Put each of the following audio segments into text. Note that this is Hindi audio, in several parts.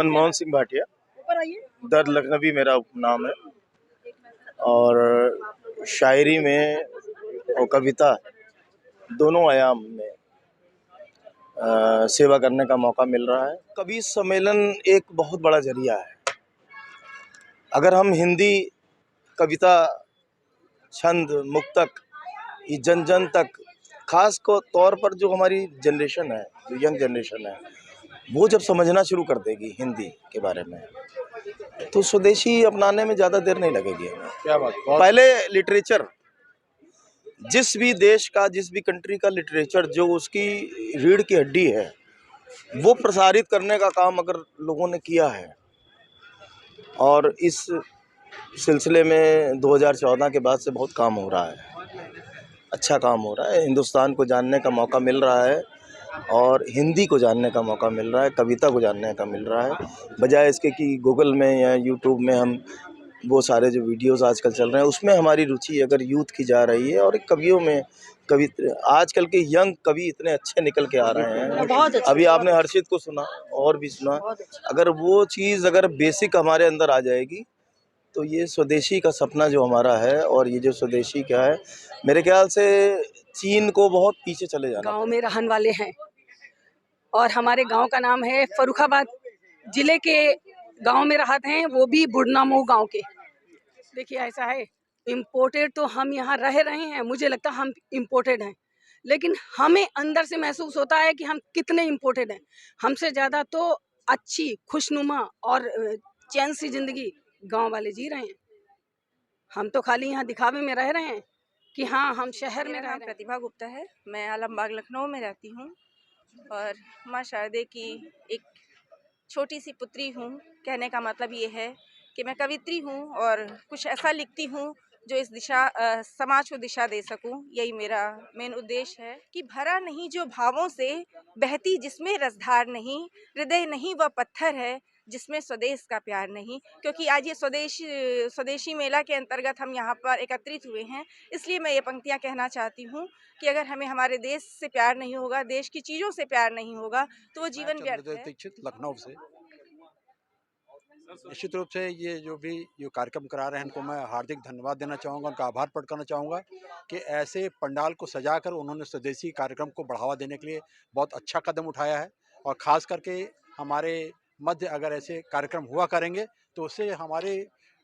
मनमोहन सिंह भाटिया, दर्द लखनवी मेरा उपनाम है। और शायरी में और कविता दोनों आयाम में सेवा करने का मौका मिल रहा है। कवि सम्मेलन एक बहुत बड़ा जरिया है। अगर हम हिंदी कविता, छंद, मुक्तक, ये जन जन तक, खास को तौर पर जो हमारी जनरेशन है, जो यंग जनरेशन है, वो जब समझना शुरू कर देगी हिंदी के बारे में, तो स्वदेशी अपनाने में ज़्यादा देर नहीं लगेगी। क्या बात। पहले लिटरेचर, जिस भी देश का, जिस भी कंट्री का लिटरेचर जो उसकी रीढ़ की हड्डी है, वो प्रसारित करने का काम अगर लोगों ने किया है, और इस सिलसिले में 2014 के बाद से बहुत काम हो रहा है, अच्छा काम हो रहा है। हिंदुस्तान को जानने का मौका मिल रहा है और हिंदी को जानने का मौका मिल रहा है, कविता को जानने का मिल रहा है, बजाय इसके कि गूगल में या यूट्यूब में हम वो सारे जो वीडियोस आजकल चल रहे हैं उसमें हमारी रुचि अगर यूथ की जा रही है। और कवियों में आजकल के यंग कवि इतने अच्छे निकल के आ रहे हैं। अभी आपने हर्षित को सुना और भी सुना। अगर वो चीज़ अगर बेसिक हमारे अंदर आ जाएगी तो ये स्वदेशी का सपना जो हमारा है, और ये जो स्वदेशी क्या है, मेरे ख्याल से चीन को बहुत पीछे चले जाना। गांव में रहने वाले हैं और हमारे गांव का नाम है फर्रुखाबाद जिले के गांव में रहते हैं, वो भी बुढ़नामऊ गांव के। देखिए ऐसा है, इम्पोर्टेड तो हम यहाँ रह रहे हैं, मुझे लगता है हम इम्पोर्टेड हैं, लेकिन हमें अंदर से महसूस होता है कि हम कितने इम्पोर्टेड हैं। हमसे ज़्यादा तो अच्छी, खुशनुमा और चैन सी जिंदगी गांव वाले जी रहे हैं। हम तो खाली यहाँ दिखावे में रह रहे हैं कि हाँ हम शहर में रह रहे हैं। प्रतिभा गुप्ता है, मैं आलमबाग लखनऊ में रहती हूँ और माँ शारदे की एक छोटी सी पुत्री हूँ। कहने का मतलब ये है कि मैं कवित्री हूँ और कुछ ऐसा लिखती हूँ जो इस समाज को दिशा दे सकूँ। यही मेरा मेन उद्देश्य है कि भरा नहीं जो भावों से, बहती जिसमें रसधार नहीं, हृदय नहीं वह पत्थर है जिसमें स्वदेश का प्यार नहीं। क्योंकि आज ये स्वदेशी मेला के अंतर्गत हम यहाँ पर एकत्रित हुए हैं, इसलिए मैं ये पंक्तियाँ कहना चाहती हूँ कि अगर हमें हमारे देश से प्यार नहीं होगा, देश की चीज़ों से प्यार नहीं होगा, तो वो जीवन व्यर्थ है। दीक्षित लखनऊ से। निश्चित रूप से ये जो भी ये कार्यक्रम करा रहे हैं इनको मैं हार्दिक धन्यवाद देना चाहूँगा, उनका आभार प्रकट करना चाहूँगा कि ऐसे पंडाल को सजाकर उन्होंने स्वदेशी कार्यक्रम को बढ़ावा देने के लिए बहुत अच्छा कदम उठाया है। और ख़ास करके हमारे मध्य अगर ऐसे कार्यक्रम हुआ करेंगे तो उससे हमारे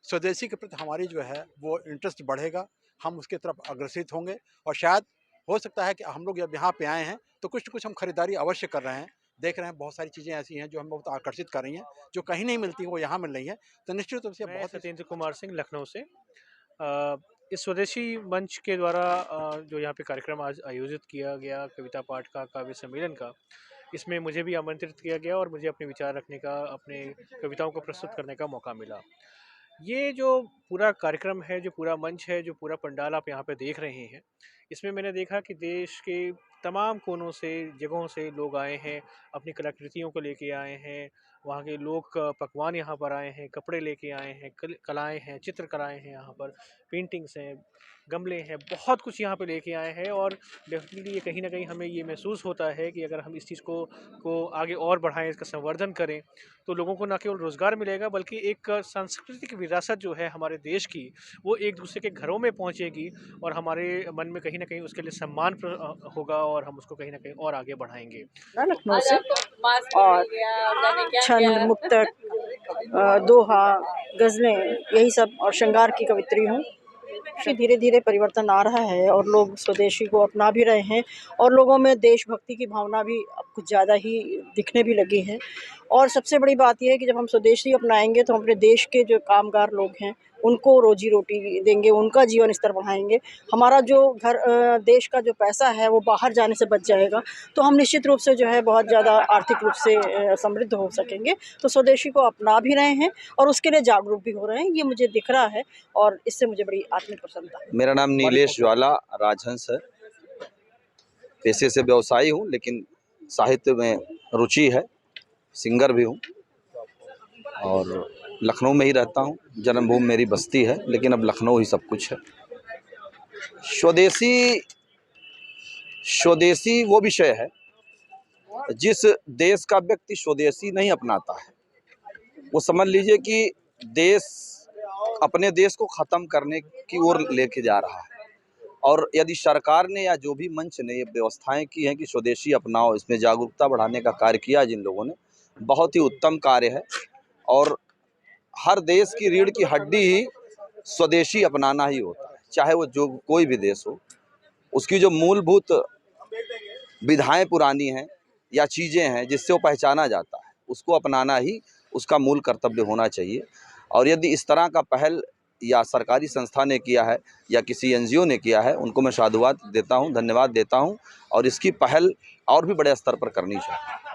स्वदेशी के प्रति हमारी जो है वो इंटरेस्ट बढ़ेगा, हम उसकी तरफ अग्रसित होंगे। और शायद हो सकता है कि हम लोग जब यहाँ पे आए हैं तो कुछ न कुछ हम खरीदारी अवश्य कर रहे हैं, देख रहे हैं बहुत सारी चीज़ें ऐसी हैं जो हमें बहुत आकर्षित कर रही हैं, जो कहीं नहीं मिलती वो यहाँ मिल रही हैं। तो निश्चित रूप से बहुत। सत्येंद्र कुमार सिंह लखनऊ से। इस स्वदेशी मंच के द्वारा जो यहाँ पे कार्यक्रम आज आयोजित किया गया, कविता पाठ का, काव्य सम्मेलन का, इसमें मुझे भी आमंत्रित किया गया और मुझे अपने विचार रखने का, अपने कविताओं को प्रस्तुत करने का मौका मिला। ये जो पूरा कार्यक्रम है, जो पूरा मंच है, जो पूरा पंडाल आप यहाँ पे देख रहे हैं, इसमें मैंने देखा कि देश के तमाम कोनों से, जगहों से लोग आए हैं, अपनी कलाकृतियों को लेके आए हैं। वहाँ के लोग पकवान यहाँ पर आए हैं, कपड़े लेके आए हैं, कलाएँ हैं, चित्रकलाएँ हैं, यहाँ पर पेंटिंग्स हैं, गमले हैं, बहुत कुछ यहाँ पे लेके आए हैं। और डेफिनेटली ये कहीं ना कहीं हमें ये महसूस होता है कि अगर हम इस चीज़ को आगे और बढ़ाएं, इसका संवर्धन करें, तो लोगों को न केवल रोज़गार मिलेगा बल्कि एक सांस्कृतिक विरासत जो है हमारे देश की, वो एक दूसरे के घरों में पहुँचेगी और हमारे मन में कहीं ना कहीं उसके लिए सम्मान होगा और हम उसको कहीं ना कहीं और आगे बढ़ाएंगे। लखनऊ से। और छंद, मुक्तक, दोहा, गज़लें, यही सब, और श्रृंगार की कवित्री हूँ। धीरे धीरे परिवर्तन आ रहा है और लोग स्वदेशी को अपना भी रहे हैं और लोगों में देशभक्ति की भावना भी अब कुछ ज़्यादा ही दिखने भी लगी है। और सबसे बड़ी बात यह है कि जब हम स्वदेशी अपनाएंगे तो हम अपने देश के जो कामगार लोग हैं उनको रोजी रोटी देंगे, उनका जीवन स्तर बढ़ाएंगे। हमारा जो देश का जो पैसा है वो बाहर जाने से बच जाएगा, तो हम निश्चित रूप से जो है बहुत ज़्यादा आर्थिक रूप से समृद्ध हो सकेंगे। तो स्वदेशी को अपना भी रहे हैं और उसके लिए जागरूक भी हो रहे हैं, ये मुझे दिख रहा है और इससे मुझे बड़ी आत्मिक प्रसन्नता है। मेरा नाम नीलेश ज्वाला राजहंस है। पेशे से व्यवसायी हूँ, लेकिन साहित्य में रुचि है, सिंगर भी हूँ और लखनऊ में ही रहता हूँ। जन्मभूमि मेरी बस्ती है, लेकिन अब लखनऊ ही सब कुछ है। स्वदेशी वो विषय है जिस देश का व्यक्ति स्वदेशी नहीं अपनाता है वो समझ लीजिए कि देश अपने देश को ख़त्म करने की ओर लेके जा रहा है। और यदि सरकार ने या जो भी मंच ने ये व्यवस्थाएं की हैं कि स्वदेशी अपनाओ, इसमें जागरूकता बढ़ाने का कार्य किया जिन लोगों ने, बहुत ही उत्तम कार्य है। और हर देश की रीढ़ की हड्डी ही स्वदेशी अपनाना ही होता है, चाहे वो जो कोई भी देश हो। उसकी जो मूलभूत विधाएं पुरानी हैं या चीज़ें हैं जिससे वो पहचाना जाता है, उसको अपनाना ही उसका मूल कर्तव्य होना चाहिए। और यदि इस तरह का पहल या सरकारी संस्था ने किया है या किसी एनजीओ ने किया है, उनको मैं साधुवाद देता हूँ, धन्यवाद देता हूँ। और इसकी पहल और भी बड़े स्तर पर करनी चाहिए।